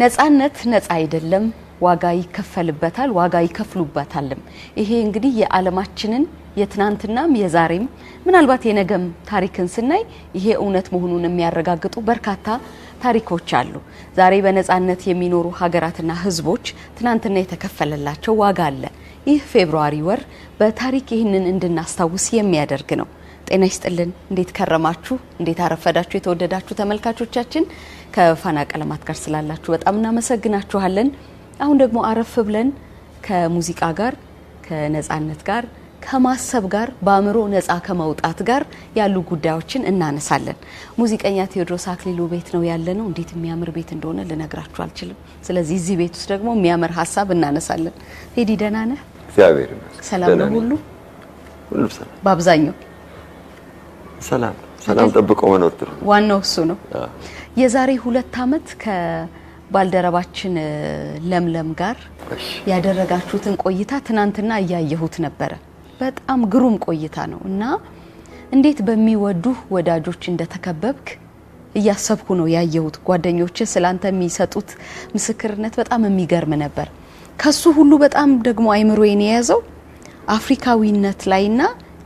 ነፃነት ነፃ አይደለም ዋጋ ይከፈልበታል ዋጋ ይከፍሉበታልም ይሄ እንግዲህ የዓለማችንን የትናንትናም የዛሬም ምናልባት የነገም ታሪክን ስናይ ይሄ እውነት መሆኑን የሚያረጋግጡ በርካታ ታሪኮች አሉ ዛሬ በነፃነት የሚኖሩ ሀገራትና ህዝቦች ትናንትና የተከፈለላቸው ዋጋ አለ ይህ ፌብሩዋሪ ወር በታሪክ ይህንን እንድናስታውስ የሚያደርግ ነው ጤና ይስጥልን እንዴት ከረማችሁ እንዴት አረፈዳችሁ የተወደዳችሁ ተመልካቾቻችን ከፋና ቀለማት ጋር ስላላችሁ በጣም እናመሰግናችኋለን አሁን ደግሞ አረፍ ብለን ከሙዚቃ ጋር ከነፃነት ጋር ከማሰብ ጋር ባምሮ ነፃ ከመውጣት ጋር ያሉ ጉዳዮችን እናነሳለን ሙዚቀኛ ቴዎድሮስ አክሊሉ ቤት ነው ያለነው እንዴት የሚያምር ቤት እንደሆነ ልነግራችሁ አልችልም ስለዚህ እዚህ ቤት ውስጥ ደግሞ የሚያምር ሐሳብ እናነሳለን ሄዲ ደህና ነህ እግዚአብሔር ይመስገን ሰላም ነው ሁሉ ሰላም በአብዛኛው ሰላም ጠብቆ መኖር ጥሩ ዋናው እሱ ነው የዛሬ 2 አመት ከባልደረባችን ለምለም ጋር ያደረጋችሁትን ቆይታ ትናንትና ያያየሁት ነበር በጣም ግሩም ቆይታ ነው እና እንዴት በሚወዱ ወዳጆች እንደተከበብክ እያሰብኩ ነው ያየሁት ጓደኞች ስላንተ የሚሰጡት ምስክርነት በጣም የሚገርም ነበር ከሱ ሁሉ በጣም ደግሞ አይምሮዬን የያዘው አፍሪካዊነት ላይና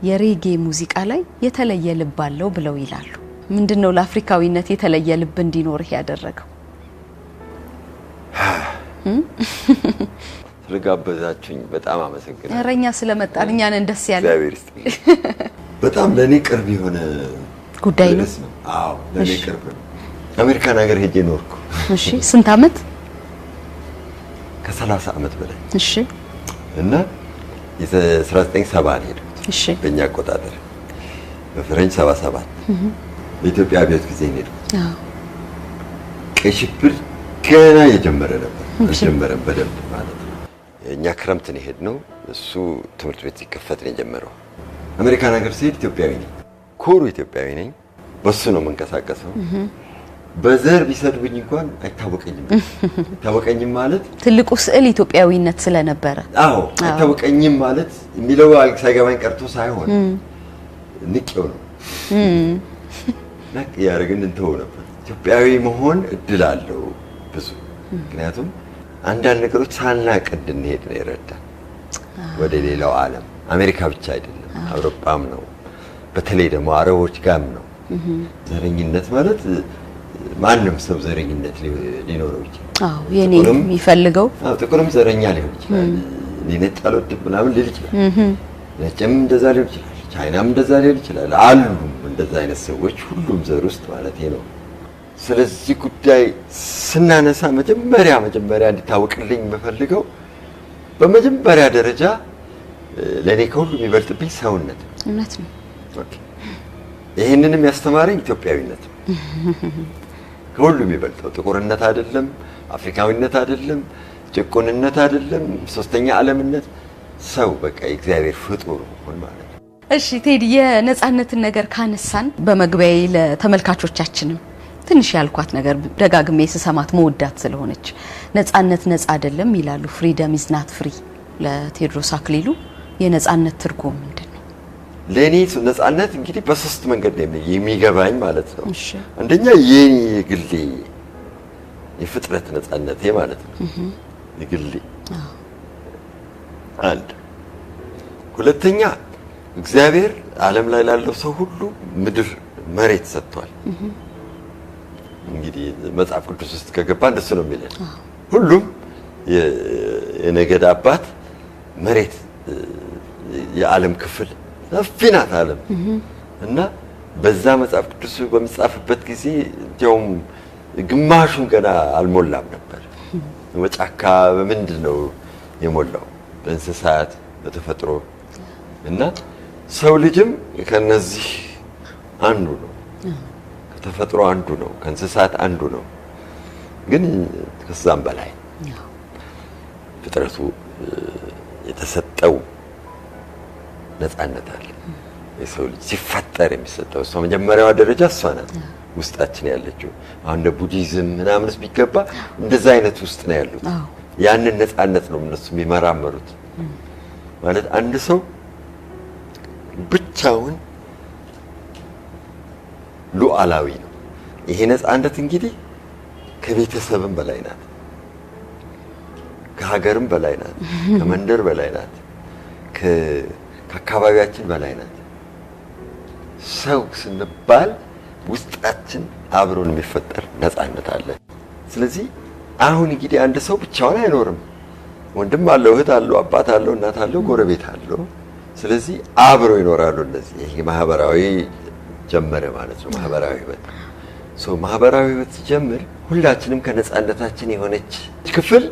የሬጌ ሙዚቃ ላይ የተለየ ልብ አለው ብለው ይላሉ ምንድነው ለአፍሪካዊነት የተለየ ልብ እንዲኖር ያደረገው ስለጋበዛችሁኝ በጣም አመሰግናለሁ እረኛ ስለመጣን እኛን እንደስ ያለ እግዚአብሔር ይስጥልኝ በጣም ለኔ ቅርብ የሆነ ጉዳይ ነው አዎ ለኔ ቅርብ ነው አሜሪካን ሀገር ሄጄ ኖርኩ እሺ ስንት አመት ከ30 አመት በላይ እሺ እና የ1970 ሄድኩት እሺ በእኛ አቆጣጠር በፈረንጅ 77 በኢትዮጵያ አብዮት ጊዜ ሄድኩት አዎ ቀይ ሽብር ገና የጀመረ ነበር አልጀመረም በደንብ ማለት ነው እኛ ክረምት ነው ሄድነው እሱ ትምህርት ቤት ሲከፈት ነው የጀመረው አሜሪካን ሀገር ሲሄድ ኢትዮጵያዊ ነኝ ኮሩ ኢትዮጵያዊ ነኝ በሱ ነው መንቀሳቀሰው በዘር ቢሰድብኝ እንኳን አይታወቀኝም ማለት ትልቁ ስዕል ኢትዮጵያዊነት ስለነበረ አዎ አይታወቀኝም ማለት የሚለው ሳይገባኝ ቀርቶ ሳይሆን ንቄው ነው ነቅ ያረግን እንተው ነበር ኢትዮጵያዊ መሆን እድል አለው ብዙ ምክንያቱም አንዳንድ ነገሮች ሳናቅድ እንሄድ ነው ይረዳ ወደ ሌላው ዓለም አሜሪካ ብቻ አይደለም አውሮፓም ነው በተለይ ደግሞ አረቦች ጋም ነው ዘረኝነት ማለት ማንም ሰው ዘረኝነት ሊኖረው ይችላል አዎ የኔ የሚፈልገው ጥቁርም ዘረኛ ሊሆን ይችላል ነጭ አልወድም ምናምን ሊል ይችላል ነጭም እንደዛ ሊሆን ይችላል ቻይናም እንደዛ ሊሆን ይችላል አሉ እንደዛ አይነት ሰዎች ሁሉም ዘር ውስጥ ማለት ነው ስለዚህ ጉዳይ ስናነሳ መጀመሪያ እንዲታወቅልኝ የምፈልገው በመጀመሪያ ደረጃ ለኔ ከሁሉ የሚበልጥብኝ ሰውነት እውነት ነው ኦኬ ይሄንንም ያስተማረኝ ኢትዮጵያዊነት ከሁሉ የሚበልጠው ጥቁርነት አይደለም አፍሪካዊነት አይደለም ጭቁንነት አይደለም ሶስተኛ ዓለምነት ሰው በቃ የእግዚአብሔር ፍጡር ሆነ ማለት ነው እሺ ቴዲ የነፃነትን ነገር ካነሳን በመግቢያዬ ለተመልካቾቻችንም ትንሽ ያልኳት ነገር ደጋግሜ ስሰማት መወዳት ስለሆነች ነፃነት ነፃ አይደለም ይላሉ ፍሪደም ኢዝ ናት ፍሪ ለቴዎድሮስ አክሊሉ የነፃነት ትርጉም ምንድነው ለኔ ነፃነት እንግዲህ በሶስት መንገድ ነው የሚገባኝ ማለት ነው እሺ አንደኛ የኔ ግሌ የፍጥረት ነፃነቴ ማለት ነው የግሌ አንድ ሁለተኛ እግዚአብሔር ዓለም ላይ ላለው ሰው ሁሉ ምድር መሬት ሰጥቷል እንግዲህ መጽሐፍ ቅዱስ ውስጥ ከገባ እንደሱ ነው የሚለው ሁሉም የነገድ አባት መሬት የዓለም ክፍል ሰፊናት ዓለም እና በዛ መጽሐፍ ቅዱስ በመጻፍበት ጊዜ እንደውም ግማሹን ገና አልሞላም ነበር ወጫካ በምንድነው የሞላው በእንስሳት በተፈጥሮ እና ሰው ልጅም ከነዚህ አንዱ ነው ከተፈጥሮ አንዱ ነው ከእንስሳት አንዱ ነው ግን ከዛም በላይ ፍጥረቱ የተሰጠው ነፃነት አለ የሰው ልጅ ሲፈጠር የሚሰጠው እሷ መጀመሪያዋ ደረጃ እሷ ናት ውስጣችን ያለችው አሁን ለቡዲዝም ምናምንስ ቢገባ እንደዛ አይነት ውስጥ ነው ያሉት ያንን ነፃነት ነው እነሱ የሚመራመሩት ማለት አንድ ሰው ብቻውን ሉዓላዊ ነው ይሄ ነፃነት እንግዲህ ከቤተሰብም በላይ ናት ከሀገርም በላይ ናት፣ ከመንደር በላይ ናት፣ ከአካባቢያችን በላይ ናት። ሰው ስንባል ውስጣችን አብሮን የሚፈጠር ነፃነት አለ። ስለዚህ አሁን እንግዲህ አንድ ሰው ብቻውን አይኖርም። ወንድም አለው፣ እህት አለው፣ አባት አለው፣ እናት አለው፣ ጎረቤት አለው። ስለዚህ አብረው ይኖራሉ። እነዚህ ይሄ ማህበራዊ ጀመረ ማለት ነው። ማህበራዊ ህይወት ማህበራዊ ህይወት ሲጀምር ሁላችንም ከነፃነታችን የሆነች ክፍል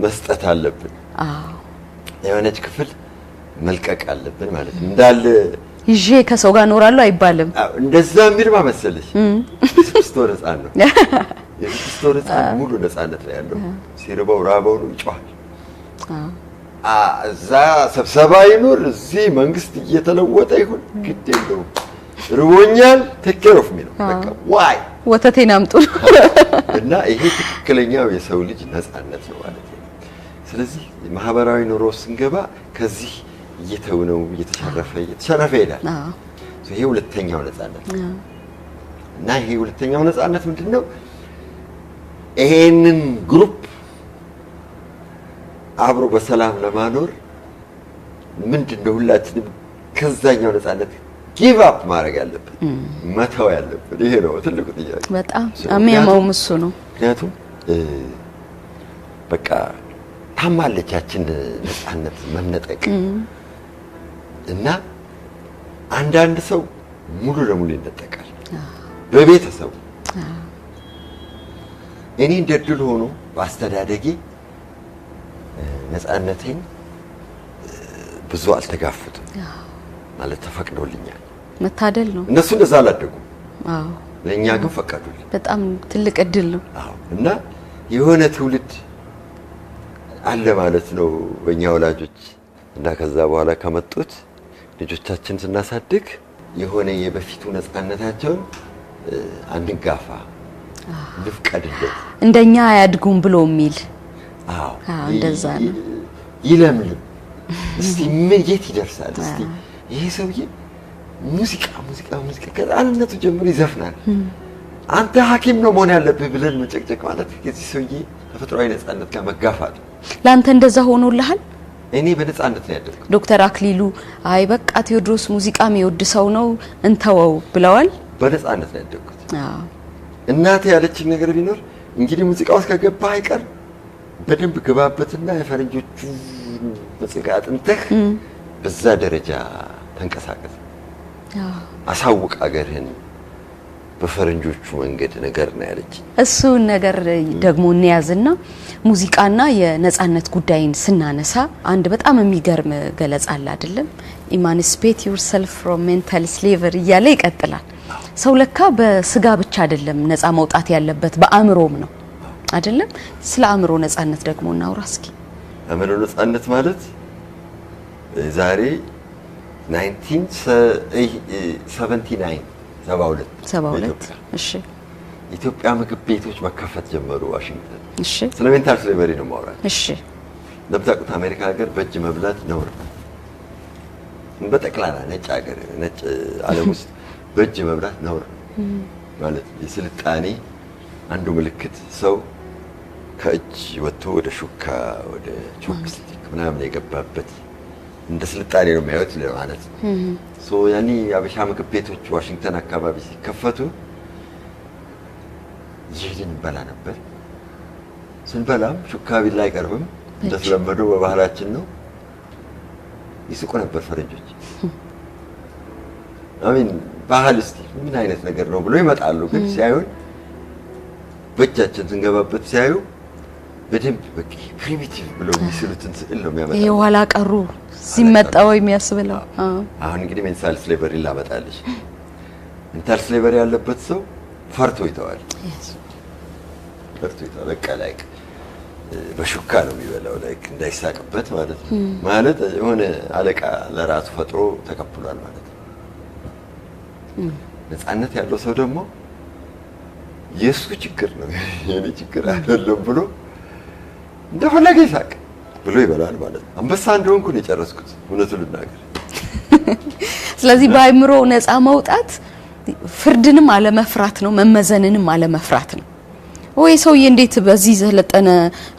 መስጠት አለብን። የሆነች ክፍል መልቀቅ አለብን ማለት ነው። እንዳለ ይዤ ከሰው ጋር እኖራለሁ አይባልም። እንደዛ የሚል ማመሰለሽ የስድስት ወር ህፃን ነው። የስድስት ወር ህፃን ሙሉ ነፃነት ነው ያለው። ሲርበው ራበው ነው ይጮሃል። እዛ ስብሰባ ይኑር እዚህ መንግስት እየተለወጠ ይሁን ግድ የለውም። ርቦኛል ቴክ ኬር ኦፍ ሚ ነው በቃ። ዋይ ወተቴን አምጡ። እና ይሄ ትክክለኛው የሰው ልጅ ነፃነት ነው ማለት ነው። ስለዚህ ማህበራዊ ኑሮ ስንገባ ከዚህ እየተውነው እየተሸረፈ ይሄዳል። ይሄ ሁለተኛው ነፃነት እና ይሄ ሁለተኛው ነፃነት ምንድነው? ይሄንን ግሩፕ አብሮ በሰላም ለማኖር ምንድነው ሁላችንም ከዛኛው ነፃነት ጊቭ አፕ ማድረግ ያለብን መተው ያለብን። ይሄ ነው ትልቁ ጥያቄ። በጣም አሜማውም እሱ ነው። ምክንያቱም በቃ ታማለቻችን ነፃነት መነጠቅ እና አንዳንድ ሰው ሙሉ ለሙሉ ይነጠቃል በቤተሰቡ። እኔ እንደድል ሆኖ በአስተዳደጌ ነፃነቴን ብዙ አልተጋፉትም ማለት ተፈቅዶልኛል። መታደል ነው። እነሱ እንደዛ አላደጉም። ለእኛ ግን ፈቀዱልን። በጣም ትልቅ እድል ነው። እና የሆነ ትውልድ አለ ማለት ነው በእኛ ወላጆች እና ከዛ በኋላ ከመጡት ልጆቻችን ስናሳድግ የሆነ የበፊቱ ነፃነታቸውን አንጋፋ ልፍቀድለት እንደኛ አያድጉም ብሎ የሚል እንደዛ ነው። ይለምልም እስቲ ምን የት ይደርሳል? እስቲ ይሄ ሰውዬ ሙዚቃ ከህፃንነቱ ጀምሮ ይዘፍናል። አንተ ሐኪም ነው መሆን ያለብህ ብለን መጨቅጨቅ ማለት የዚህ ሰውዬ ተፈጥሯዊ ነፃነት ጋር መጋፋት። ለአንተ እንደዛ ሆኖልሃል? እኔ በነፃነት ነው ያደግኩት። ዶክተር አክሊሉ አይ በቃ ቴዎድሮስ ሙዚቃ የሚወድ ሰው ነው እንተወው ብለዋል። በነፃነት ነው ያደግኩት። እናቴ ያለችኝ ነገር ቢኖር እንግዲህ ሙዚቃ ውስጥ ከገባህ አይቀር በደንብ ግባበትና የፈረንጆቹ ሙዚቃ አጥንተህ በዛ ደረጃ ተንቀሳቀስ፣ አሳውቅ አገርህን በፈረንጆቹ መንገድ ነገር ነው ያለች። እሱን ነገር ደግሞ እንያዝና ሙዚቃና የነፃነት ጉዳይን ስናነሳ አንድ በጣም የሚገርም ገለጻ አለ አይደለም? ኢማንስፔት ዩርሰልፍ ፍሮም ሜንታል ስሌቨሪ እያለ ይቀጥላል። ሰው ለካ በስጋ ብቻ አይደለም ነፃ መውጣት ያለበት በአእምሮም ነው አይደለም? ስለ አእምሮ ነፃነት ደግሞ እናውራ እስኪ። አእምሮ ነፃነት ማለት ዛሬ 1972 እሺ ኢትዮጵያ ምግብ ቤቶች መከፈት ጀመሩ ዋሽንግተን። እሺ ስለ ሜንታል ስሌቨሪ ነው ማውራት። እሺ ለምታውቁት አሜሪካ ሀገር በእጅ መብላት ነውር ነው። በጠቅላላ ነጭ ሀገር ነጭ ዓለም ውስጥ በእጅ መብላት ነውር ነው ማለት የስልጣኔ አንዱ ምልክት ሰው ከእጅ ወጥቶ ወደ ሹካ ወደ ቾፕስቲክ ምናምን የገባበት እንደ ስልጣኔ ነው የሚያዩት ማለት ነው። ያኔ አበሻ ምግብ ቤቶች ዋሽንግተን አካባቢ ሲከፈቱ ይሄን እንበላ ነበር። ስንበላም ሹካ ቢላ አይቀርብም፣ እንደተለመደው በባህላችን ነው። ይስቁ ነበር ፈረንጆች። አሜን ባህል እስቲ ምን አይነት ነገር ነው ብሎ ይመጣሉ። ግን ሲያዩን በእጃችን ስንገባበት ሲያዩ በደንብ በቃ ፕሪሚቲቭ ብሎ የሚስሉትን ስዕል ነው የሚያመጣው። ይሄ ኋላ ቀሩ ሲመጣው የሚያስብለው። አሁን እንግዲህ ሜንታል ስሌቨሪ ላመጣልሽ። ሜንታል ስሌቨሪ ያለበት ሰው ፈርቶ ይተዋል። ፈርቶ ይተዋል። በቃ ላይክ በሹካ ነው የሚበላው፣ ላይክ እንዳይሳቅበት ማለት ነው። ማለት የሆነ አለቃ ለራሱ ፈጥሮ ተቀብሏል ማለት ነው። ነፃነት ያለው ሰው ደግሞ የሱ ችግር ነው የኔ ችግር አይደለም ብሎ እንደፈለገ ይሳቅ ብሎ ይበላል ማለት ነው። አንበሳ እንደሆንኩ ነው የጨረስኩት እውነቱን ልናገር። ስለዚህ በአእምሮ ነፃ መውጣት ፍርድንም አለመፍራት ነው፣ መመዘንንም አለመፍራት ነው። ወይ ሰውዬ እንዴት በዚህ ዘለጠነ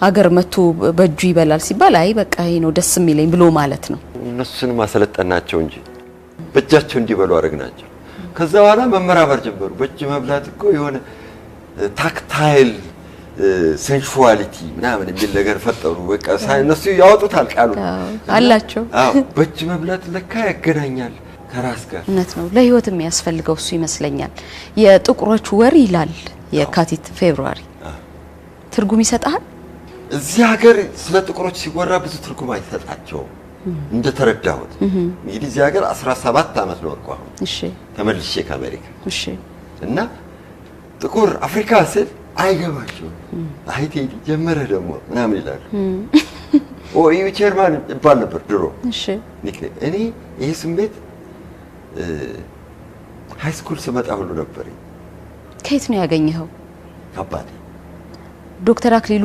ሀገር መጥቶ በእጁ ይበላል ሲባል አይ በቃ ይሄ ነው ደስ የሚለኝ ብሎ ማለት ነው። እነሱን ማሰለጠናቸው እንጂ በእጃቸው እንዲበሉ አረግናቸው። ከዛ በኋላ መመራመር ጀመሩ። በእጅ መብላት እኮ የሆነ ታክታይል ሴንሹዋሊቲ ምናምን የሚል ነገር ፈጠሩ። በቃ እነሱ ያወጡታል ቃሉ አላቸው። በእጅ መብላት ለካ ያገናኛል ከራስ ጋር። እውነት ነው። ለህይወት የሚያስፈልገው እሱ ይመስለኛል። የጥቁሮች ወር ይላል የካቲት ፌብሩዋሪ ትርጉም ይሰጣል። እዚህ ሀገር ስለ ጥቁሮች ሲወራ ብዙ ትርጉም አይሰጣቸውም እንደተረዳሁት። እንግዲህ እዚህ ሀገር 17 አመት ነው አልኩ አሁን ተመልሼ ከአሜሪካ እና ጥቁር አፍሪካ ስል አይገባቸውም። አይ ቴዲ ጀመረ ደግሞ ምናምን ይላሉ። ኦዩ ቸርማን ይባል ነበር ድሮ። እኔ ይሄ ስሜት ሃይ ስኩል ስመጣ ሁሉ ነበር። ከየት ነው ያገኘኸው? አባቴ ዶክተር አክሊሉ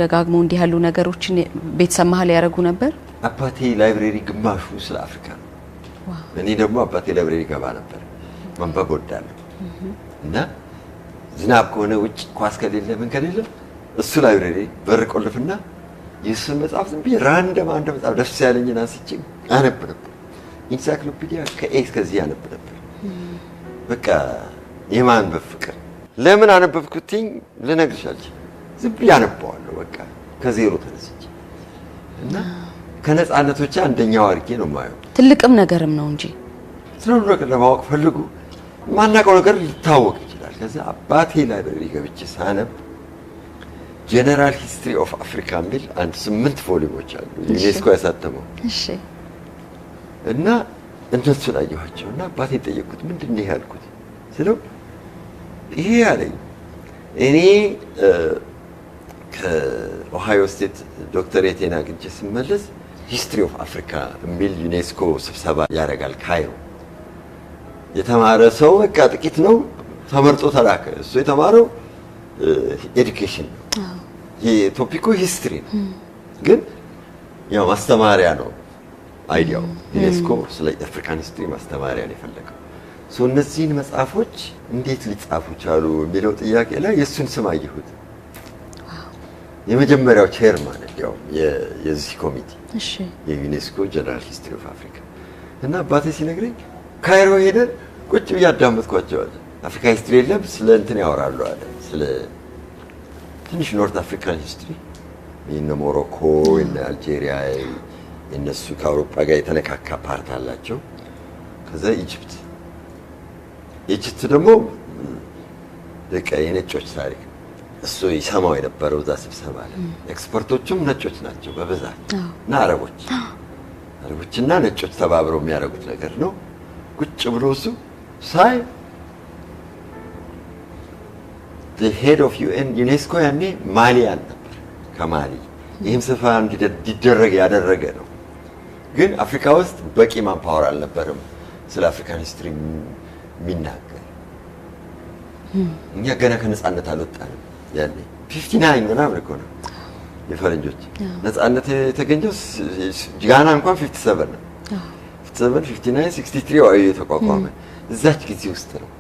ደጋግመው እንዲህ ያሉ ነገሮችን ቤተሰብ መሀል ያደርጉ ነበር። አባቴ ላይብሬሪ ግማሹ ስለ አፍሪካ ነው። እኔ ደግሞ አባቴ ላይብሬሪ ገባ ነበር መንበብ ወዳለሁ እና ዝናብ ከሆነ ውጭ ኳስ ከሌለ ምን ከሌለ እሱ ላይብሬሪ በር ቆልፍና የእሱን መጽሐፍ ዝም ብዬ ራንደም አንድ መጽሐፍ ደስ ያለኝን አንስቼ አነብ ነበር። ኢንሳይክሎፒዲያ ከኤ እስከዚህ አነብ ነበር። በቃ የማንበብ ፍቅር። ለምን አነበብኩትኝ ልነግርሽ አልችልም። ዝም ብዬ አነባዋለሁ በቃ ከዜሮ ተነስቼ እና ከነጻነቶች አንደኛው አድርጌ ነው የማየው። ትልቅም ነገርም ነው እንጂ ስለሆነ ነገር ለማወቅ ፈልጉ ማናውቀው ነገር ሊታወቅ ይችላል። ከዛ አባቴ ላይብረሪ ገብቼ ሳነብ ጀነራል ሂስትሪ ኦፍ አፍሪካ የሚል አንድ 8 ቮሊዩሞች አሉ ዩኔስኮ ያሳተመው። እሺ እና እነሱን አየኋቸው እና አባቴ ጠየቅኩት ምንድን ነው ያልኩት ስለው ይሄ አለኝ እኔ ከኦሃዮ ስቴት ዶክተሬቴን አግኝቼ ስመለስ ሂስትሪ ኦፍ አፍሪካ የሚል ዩኔስኮ ስብሰባ ያደርጋል ካይሮ። የተማረ ሰው በቃ ጥቂት ነው ተመርጦ ተላከ። እሱ የተማረው ኤዱኬሽን ነው። የቶፒኩ ሂስትሪ ነው ግን ያው ማስተማሪያ ነው አይዲያው። ዩኔስኮ ስለ አፍሪካን ሂስትሪ ማስተማሪያ ነው የፈለገው። እነዚህን መጽሐፎች እንዴት ሊጻፉ ቻሉ የሚለው ጥያቄ ላይ የእሱን ስም አየሁት። የመጀመሪያው ቼርማን ያው የዚህ ኮሚቴ የዩኔስኮ ጀነራል ሂስትሪ ኦፍ አፍሪካ እና አባቴ ሲነግረኝ ካይሮ ሄደን ቁጭ ብዬ አዳመጥኳቸው አለ። አፍሪካ ሂስትሪ የለም ስለ እንትን ያወራሉ አለ። ስለ ትንሽ ኖርት አፍሪካን ሂስትሪ የነ ሞሮኮ የነ አልጄሪያ የነሱ ከአውሮፓ ጋር የተነካካ ፓርት አላቸው። ከዛ ኢጅፕት ደግሞ በቃ የነጮች ታሪክ እሱ ይሰማው የነበረው እዛ ስብሰባ ላይ ኤክስፐርቶቹም ነጮች ናቸው በብዛት እና አረቦችና ነጮች ተባብረው የሚያደርጉት ነገር ነው። ቁጭ ብሎ እሱ ሳይ the head of UN ዩኔስኮ ያኔ ማሊያን ነበር ከማሊ ይህም ስፍራ እንዲደረግ ያደረገ ነው። ግን አፍሪካ ውስጥ በቂ ማንፓወር አልነበረም ስለ አፍሪካን ሂስትሪ የሚናገር። እኛ ገና ከነጻነት አልወጣንም ያኔ 59 ምናምን እኮ ነው የፈረንጆች ነጻነት የተገኘው። ጋና እንኳን 57 ነው 57 59 63 ወይ የተቋቋመ እዛች ጊዜ ውስጥ ነው።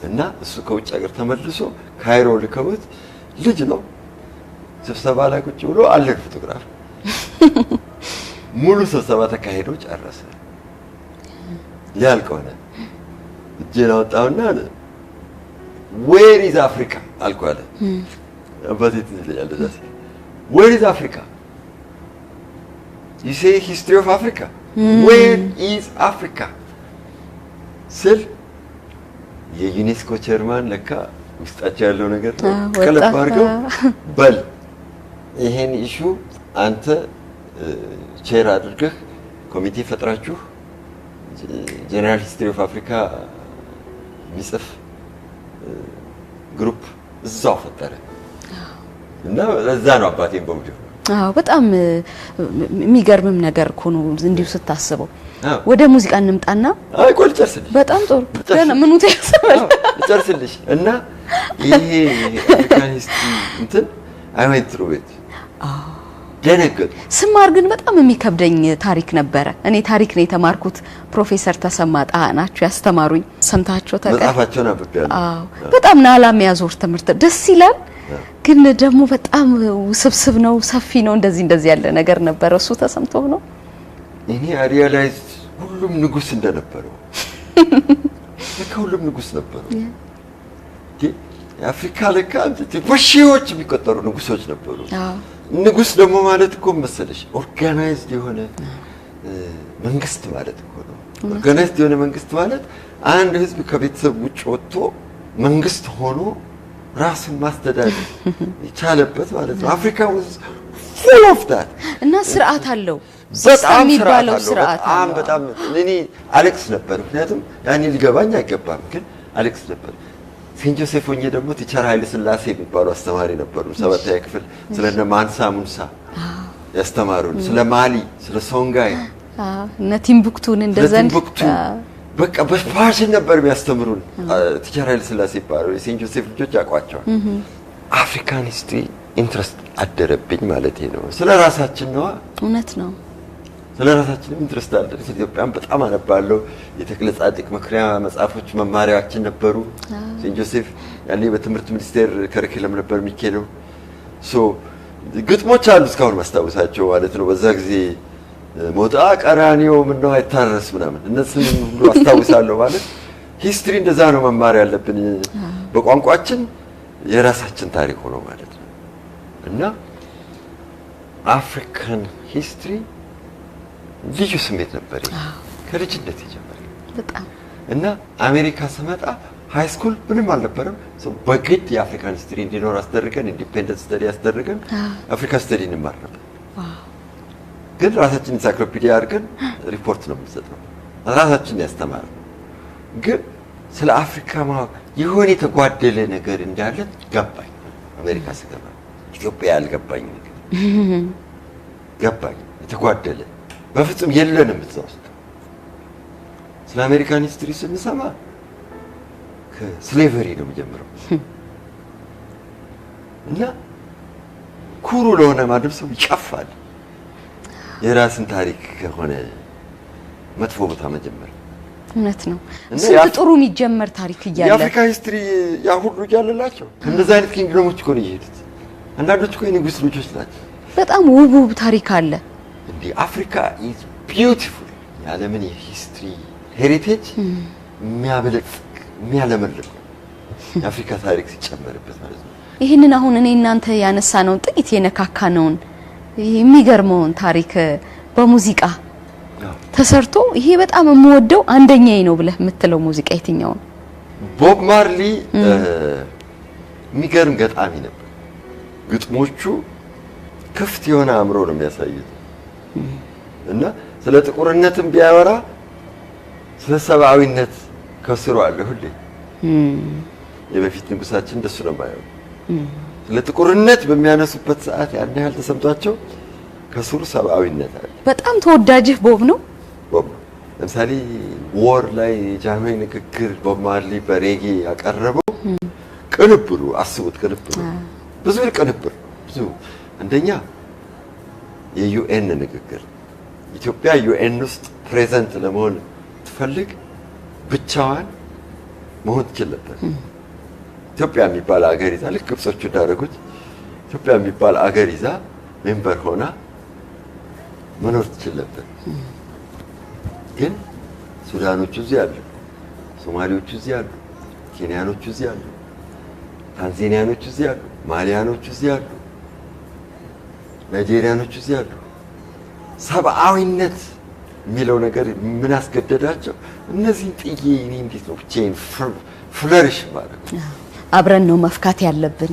እና እሱ ከውጭ ሀገር ተመልሶ ካይሮ ልከውት ልጅ ነው ስብሰባ ላይ ቁጭ ብሎ አለ ፎቶግራፍ ሙሉ ስብሰባ ተካሂዶ ጨረሰ። ሊያልቅ ሆነ። እጄን አወጣሁና አለ where is Africa አልኩ አለ። አባቴ ትዝ ይለኛል እዛ ሲል where is Africa you say history of Africa where is Africa ስል የዩኔስኮ ቸርማን ለካ ውስጣቸው ያለው ነገር ቀለብ አድርገው በል ይሄን ኢሹ አንተ ቼር አድርገህ ኮሚቴ ፈጥራችሁ ጀነራል ሂስትሪ ኦፍ አፍሪካ ሚጽፍ ግሩፕ እዛው ፈጠረ እና ለዛ ነው አባቴን በውጆ። በጣም የሚገርምም ነገር እኮ ነው እንዲሁ ስታስበው። ወደ ሙዚቃ እንምጣና አይ ቆል ጨርስልሽ። በጣም ጥሩ ገና ምኑ ተያሰበል ጨርስልሽ እና ይሄ አፍሪካን ሂስትሪ እንትን I went through it ደነገጡ። ስማር ግን በጣም የሚከብደኝ ታሪክ ነበረ። እኔ ታሪክ ነው የተማርኩት። ፕሮፌሰር ተሰማ ጣሃ ናቸው ያስተማሩኝ። ሰምታቸው መጽሐፋቸውን አንብቤያለሁ። አዎ በጣም ናላ የሚያዞር ትምህርት ደስ ይላል፣ ግን ደግሞ በጣም ውስብስብ ነው፣ ሰፊ ነው። እንደዚህ ያለ ነገር ነበረ። እሱ ተሰምቶ ነው እኔ ሪያላይዝ ሁሉም ንጉስ እንደነበረው ለካ ሁሉም ንጉስ ነበሩ። የአፍሪካ ለካ በሺዎች የሚቆጠሩ ንጉሶች ነበሩ። ንጉስ ደግሞ ማለት እኮ መሰለሽ ኦርጋናይዝድ የሆነ መንግስት ማለት እኮ ነው። ኦርጋናይዝድ የሆነ መንግስት ማለት አንድ ህዝብ ከቤተሰብ ውጭ ወጥቶ መንግስት ሆኖ ራሱን ማስተዳደር የቻለበት ማለት ነው። አፍሪካ was full of that እና ስርዓት አለው። በጣም ስርዓት አለው። በጣም እኔ አሌክስ ነበር፣ ምክንያቱም ያኔ ሊገባኝ አይገባም፣ ግን አሌክስ ነበር። ሴንት ጆሴፍ ሆኜ ደግሞ ቲቸር ኃይለ ሥላሴ የሚባሉ አስተማሪ ነበሩ። ሰባተኛ ክፍል ስለነ ማንሳ ሙንሳ ያስተማሩን፣ ስለ ማሊ፣ ስለ ሶንጋይ እና ቲምቡክቱን እንደዘንድ በቃ በፋሽን ነበር የሚያስተምሩን። ቲቸር ኃይለ ሥላሴ ይባላሉ። የሴንት ጆሴፍ ልጆች ያውቋቸዋል። አፍሪካን ሂስትሪ ኢንትረስት አደረብኝ ማለት ነው። ስለ ራሳችን ነው። እውነት ነው። ስለ ራሳችንም ኢንትረስት አለን። ኢትዮጵያን በጣም አነባለሁ። የተክለ ጻድቅ መክሪያ መጽሐፎች መማሪያችን ነበሩ። ሴንት ጆሴፍ ያኔ በትምህርት ሚኒስቴር ከሪኩለም ነበር የሚካሄደው። ግጥሞች አሉ እስካሁን ማስታወሳቸው ማለት ነው። በዛ ጊዜ ሞጣ ቀራኒዮ ምነው አይታረስ ምናምን እነሱን ሁሉ አስታውሳለሁ ማለት ሂስትሪ እንደዛ ነው መማር ያለብን። በቋንቋችን የራሳችን ታሪክ ሆኖ ማለት ነው። እና አፍሪካን ሂስትሪ ልዩ ስሜት ነበር ከልጅነት የጀመረ በጣም። እና አሜሪካ ስመጣ ሃይ ስኩል ምንም አልነበረም። በግድ የአፍሪካን ሂስትሪ እንዲኖር አስደርገን ኢንዲፔንደንት ስተዲ አስደርገን አፍሪካ ስተዲ እንማር ነበር። ግን ራሳችን ኢንሳይክሎፒዲያ አድርገን ሪፖርት ነው የምንሰጠው። ራሳችን ያስተማረው ግን ስለ አፍሪካ ማወቅ የሆነ የተጓደለ ነገር እንዳለ ገባኝ። አሜሪካ ስገባ ኢትዮጵያ ያልገባኝ ነገር ገባኝ። የተጓደለ በፍጹም የለንም እዛ ውስጥ። ስለ አሜሪካን ሂስትሪ ስንሰማ ከስሌቨሪ ነው የሚጀምረው እና ኩሩ ለሆነ ማንም ሰው ይጨፋል። የራስን ታሪክ ከሆነ መጥፎ ቦታ መጀመር እውነት ነው። ስንት ጥሩ የሚጀመር ታሪክ እያለ የአፍሪካ ሂስትሪ ያ ሁሉ እያለላቸው እንደዛ አይነት ኪንግዶሞች እኮ ነው የሄዱት። አንዳንዶች እኮ የንጉስ ልጆች ናቸው። በጣም ውብ ታሪክ አለ። እንዴ አፍሪካ ኢዝ ቢዩቲፉል። የዓለምን የሂስትሪ ሄሪቴጅ የሚያበለጽግ የሚያለመልም የአፍሪካ ታሪክ ሲጨመርበት ማለት ነው። ይህንን አሁን እኔ እናንተ ያነሳነውን ጥቂት የነካካነውን የሚገርመውን ታሪክ በሙዚቃ ተሰርቶ ይሄ በጣም የምወደው አንደኛዬ ነው ብለህ የምትለው ሙዚቃ የትኛው ነው? ቦብ ማርሊ የሚገርም ገጣሚ ነበር። ግጥሞቹ ክፍት የሆነ አእምሮ ነው የሚያሳዩት እና ስለ ጥቁርነትም ቢያወራ ስለ ሰብአዊነት ከስሩ አለ ሁሌ። የበፊት ንጉሳችን እንደሱ ነው የማየው። ስለ ጥቁርነት በሚያነሱበት ሰዓት ያን ያህል ተሰምቷቸው ከስሩ ሰብአዊነት አለ። በጣም ተወዳጅህ ቦብ ነው። ቦብ ለምሳሌ ወር ላይ ጃንሆይ ንግግር ቦብ ማርሊ በሬጌ ያቀረበው ቅንብሩ አስቡት። ቅንብሩ ብዙ ቅንብር ብዙ አንደኛ የዩኤን ንግግር ኢትዮጵያ ዩኤን ውስጥ ፕሬዘንት ለመሆን ትፈልግ ብቻዋን መሆን ትችል ነበር። ኢትዮጵያ የሚባል አገር ይዛ ልክ ግብጾቹ እንዳደረጉት ኢትዮጵያ የሚባል አገር ይዛ ሜምበር ሆና መኖር ትችል ነበር። ግን ሱዳኖቹ እዚህ አሉ፣ ሶማሌዎቹ እዚህ አሉ፣ ኬንያኖቹ እዚህ አሉ፣ ታንዛኒያኖቹ እዚህ አሉ፣ ማሊያኖቹ እዚህ አሉ፣ ናይጄሪያኖቹ እዚህ አሉ። ሰብአዊነት የሚለው ነገር ምን አስገደዳቸው? እነዚህን ጥዬ እኔ እንዴት ነው ብቻዬን ፍለሪሽ ማለት አብረን ነው መፍካት ያለብን።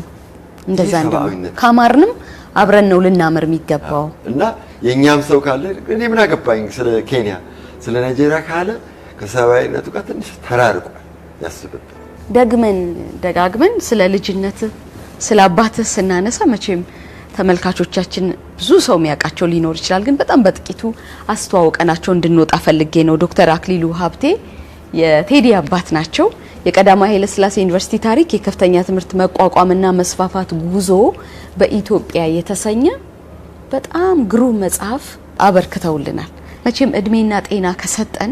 እንደዛ እንደው ካማርንም አብረን ነው ልናመር የሚገባው። እና የኛም ሰው ካለ እኔ ምን አገባኝ ስለ ኬንያ ስለ ናይጄሪያ ካለ ከሰብአዊነቱ ጋር ትንሽ ተራርቋል ያስብበት። ደጋግመን ስለ ልጅነት ስለ አባትህ ስናነሳ መቼም ተመልካቾቻችን ብዙ ሰው የሚያውቃቸው ሊኖር ይችላል፣ ግን በጣም በጥቂቱ አስተዋውቀናቸው እንድንወጣ ፈልጌ ነው። ዶክተር አክሊሉ ሀብቴ የቴዲ አባት ናቸው። የቀዳማዊ ኃይለ ሥላሴ ዩኒቨርሲቲ ታሪክ የከፍተኛ ትምህርት መቋቋምና መስፋፋት ጉዞ በኢትዮጵያ የተሰኘ በጣም ግሩም መጽሐፍ አበርክተውልናል። መቼም እድሜና ጤና ከሰጠን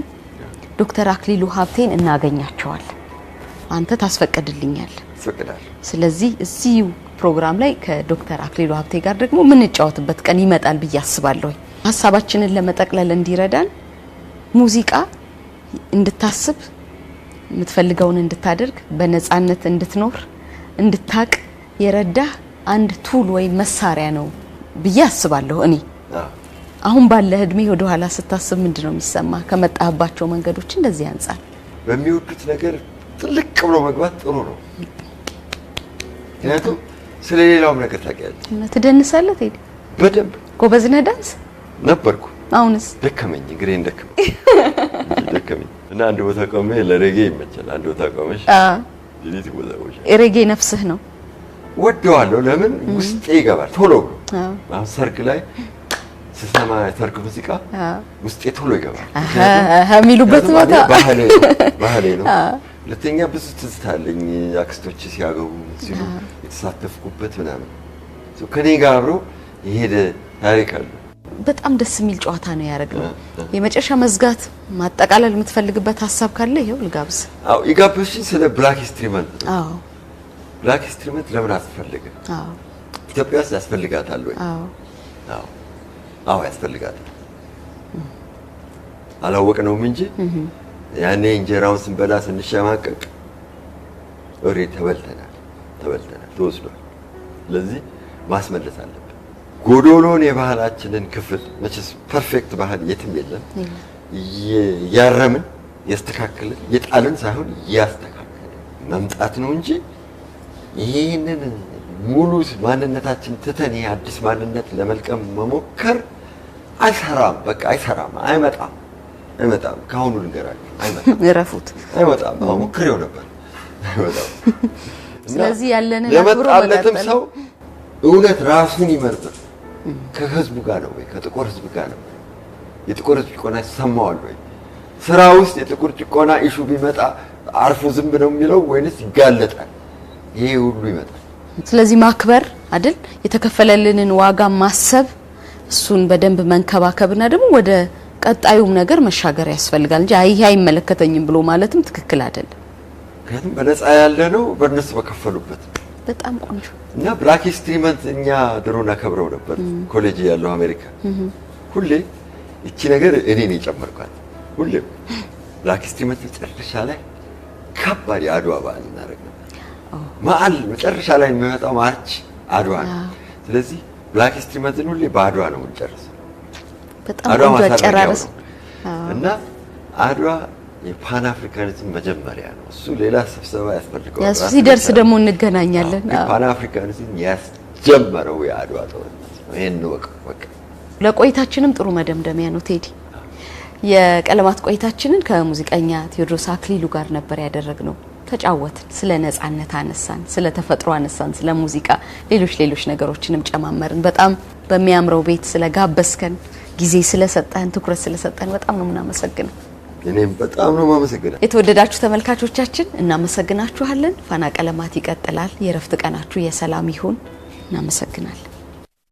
ዶክተር አክሊሉ ሀብቴን እናገኛቸዋለን። አንተ ታስፈቅድልኛል? አስፈቅዳለሁ። ስለዚህ እዚህ ፕሮግራም ላይ ከዶክተር አክሊሉ ሀብቴ ጋር ደግሞ ምን እንጫወትበት ቀን ይመጣል ብዬ አስባለሁ። ሐሳባችንን ለመጠቅለል እንዲረዳን ሙዚቃ እንድታስብ የምትፈልገውን እንድታደርግ በነፃነት እንድትኖር እንድታቅ የረዳህ አንድ ቱል ወይ መሳሪያ ነው ብዬ አስባለሁ። እኔ አሁን ባለ እድሜ ወደ ኋላ ስታስብ ምንድነው የሚሰማ? ከመጣህባቸው መንገዶች እንደዚህ አንፃር በሚወዱት ነገር ጥልቅ ብሎ መግባት ጥሩ ነው። ምክንያቱም ስለሌላውም ነገር ታውቂያለሽ። ትደንሳለህ ቴዲ? በደንብ ጎበዝ ነህ ዳንስ? ነበርኩ። አሁንስ? ደከመኝ፣ እግሬን ደከመኝ እና አንድ ቦታ ቆሜ ለሬጌ ይመቻል። አንድ ቦታ ቆመሽ ዲሊት ወዛውሽ ሬጌ ነፍስህ ነው። ወደዋለሁ። ለምን ውስጤ ይገባል ቶሎ ብሎ። አሁን ሰርግ ላይ ስሰማ ሰርግ ሙዚቃ ውስጤ ቶሎ ይገባል። የሚሉበት ቦታ ባህሌ ነው። ሁለተኛ ብዙ ትዝታ አለኝ። አክስቶች ሲያገቡ ሲሉ የተሳተፍኩበት ምናምን ከኔ ጋር አብሮ የሄደ ታሪክ አለ። በጣም ደስ የሚል ጨዋታ ነው ያደረግነው። የመጨረሻ መዝጋት ማጠቃለል የምትፈልግበት ሀሳብ ካለ ይሄው ልጋብዝ። አዎ ይጋብዝሽኝ። ስለ ብላክ ኢንስትሩመንት። አዎ ብላክ ኢንስትሩመንት ለምን አስፈልገ? አዎ ኢትዮጵያ ውስጥ ያስፈልጋታል ወይ? አዎ አዎ አዎ ያስፈልጋታል። አላወቅነውም እንጂ ያኔ እንጀራውን ስንበላ ስንሸማቀቅ ወሬ ተበልተናል ተወስዷል። ስለዚህ ማስመለስ አለብን። ጎዶሎን የባህላችንን ክፍል መቼስ ፐርፌክት ባህል የትም የለም። ያረምን ያስተካክልን የጣልን ሳይሆን ያስተካክልን መምጣት ነው እንጂ ይሄንን ሙሉ ማንነታችን ትተን ይሄ አዲስ ማንነት ለመልቀም መሞከር አይሰራም። በቃ አይሰራም፣ አይመጣም። ካሁኑ ልንገራችሁ አይመጣም። ይረፉት አይመጣም። አሁን ሞክሬው ነበር አይመጣም። ስለዚህ ያለንን ለመጣለትም ሰው እውነት ራሱን ይመርጣል። ከህዝቡ ጋር ነው ወይ ከጥቁር ህዝብ ጋር ነው? የጥቁር ህዝብ ጭቆና ይሰማዋል ወይ? ስራ ውስጥ የጥቁር ጭቆና ኢሹ ቢመጣ አርፎ ዝም ነው የሚለው ወይንስ ይጋለጣል? ይሄ ሁሉ ይመጣል። ስለዚህ ማክበር አይደል? የተከፈለልንን ዋጋ ማሰብ፣ እሱን በደንብ መንከባከብና ደግሞ ወደ ቀጣዩም ነገር መሻገር ያስፈልጋል እንጂ አይ አይመለከተኝም ብሎ ማለትም ትክክል አይደለም። ምክንያቱም በነፃ ያለ ነው በእነሱ በከፈሉበት። በጣም ቆንጆ እና ብላክ ኢንስትሩመንት እኛ ድሮ እናከብረው ነበር ኮሌጅ ያለው አሜሪካ። ሁሌ እቺ ነገር እኔ ነኝ የጨመርኳት። ሁሌ ብላክ ኢንስትሩመንት መጨረሻ ላይ ከባድ የአድዋ በዓል እናደርግ ነበር። መዓል መጨረሻ ላይ የሚመጣው ማርች አድዋ ነው። ስለዚህ ብላክ ኢንስትሩመንትን ሁሌ በአድዋ ነው የምንጨርሰው። በጣም ቆንጆ አጨራረስ እና አድዋ የፓን አፍሪካኒዝም መጀመሪያ ነው። እሱ ሌላ ስብሰባ ያስፈልገዋል። ያሱ ሲደርስ ደግሞ እንገናኛለን። ፓን አፍሪካኒዝም ያስጀመረው የአድዋ ጦርነት ነው። ይሄን ነው በቃ ለቆይታችንም ጥሩ መደምደሚያ ነው ቴዲ። የቀለማት ቆይታችንን ከሙዚቀኛ ቴዎድሮስ አክሊሉ ጋር ነበር ያደረግነው። ተጫወትን፣ ስለ ነጻነት አነሳን፣ ስለ ተፈጥሮ አነሳን፣ ስለ ሙዚቃ ሌሎች ነገሮችንም ጨማመርን። በጣም በሚያምረው ቤት ስለጋበስከን፣ ጊዜ ስለሰጠን፣ ትኩረት ስለሰጠን በጣም ነው የምናመሰግነው። እኔም በጣም ነው የማመሰግነው። የተወደዳችሁ ተመልካቾቻችን እናመሰግናችኋለን። ፋና ቀለማት ይቀጥላል። የረፍት ቀናችሁ የሰላም ይሁን። እናመሰግናለን።